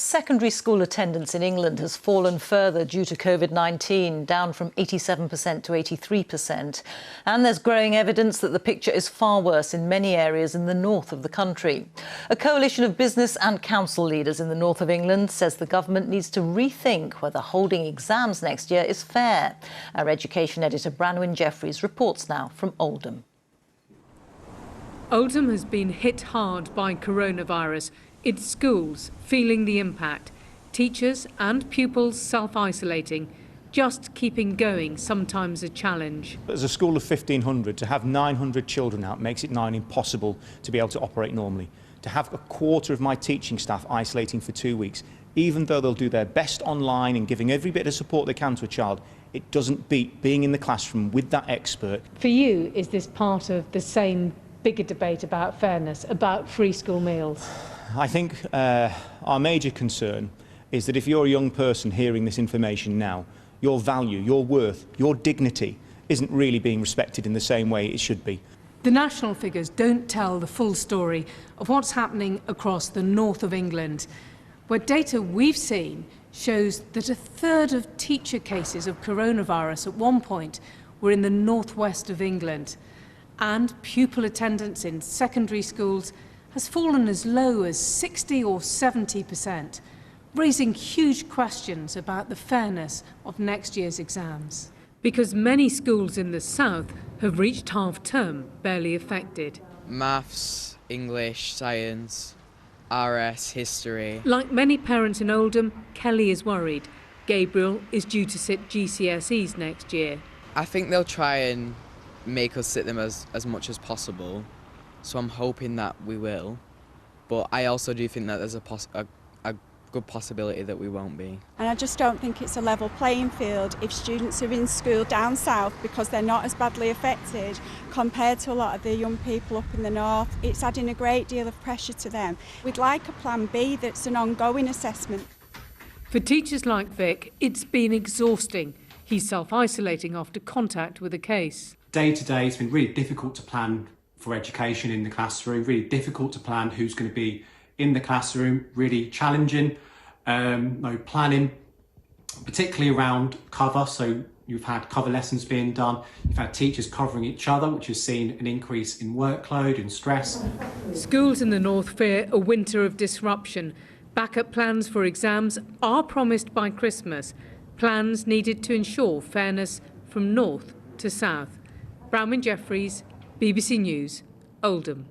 Secondary school attendance in England has fallen further due to COVID-19, down from 87% to 83%. And there's growing evidence that the picture is far worse in many areas in the north of the country. A coalition of business and council leaders in the north of England says the government needs to rethink whether holding exams next year is fair. Our education editor Branwen Jeffreys reports now from Oldham. Oldham has been hit hard by coronavirus. Its schools feeling the impact, teachers and pupils self-isolating, just keeping going sometimes a challenge. As a school of 1,500, to have 900 children out makes it nigh impossible to be able to operate normally. To have a quarter of my teaching staff isolating for 2 weeks, even though they'll do their best online and giving every bit of support they can to a child, it doesn't beat being in the classroom with that expert. For you, is this part of the same bigger debate about fairness, about free school meals? I think our major concern is that if you're a young person hearing this information now, your value, your worth, your dignity isn't really being respected in the same way it should be. The national figures don't tell the full story of what's happening across the north of England, where data we've seen shows that a third of teacher cases of coronavirus at one point were in the northwest of England, and pupil attendance in secondary schools has fallen as low as 60 or 70%, raising huge questions about the fairness of next year's exams. Because many schools in the south have reached half-term barely affected. Maths, English, science, RS, history. Like many parents in Oldham, Kelly is worried. Gabriel is due to sit GCSEs next year. I think they'll try and make us sit them as much as possible. So I'm hoping that we will, but I also do think that there's a good possibility that we won't be. And I just don't think it's a level playing field if students are in school down south because they're not as badly affected compared to a lot of the young people up in the north. It's adding a great deal of pressure to them. We'd like a plan B that's an ongoing assessment. For teachers like Vic, it's been exhausting. He's self-isolating after contact with a case. Day to day, it's been really difficult to plan for education in the classroom, really difficult to plan who's going to be in the classroom, really challenging. No planning, particularly around cover. So you've had cover lessons being done, you've had teachers covering each other, which has seen an increase in workload and stress. Schools in the north fear a winter of disruption. Backup plans for exams are promised by Christmas. Plans needed to ensure fairness from north to south. Branwen Jeffreys, BBC News, Oldham.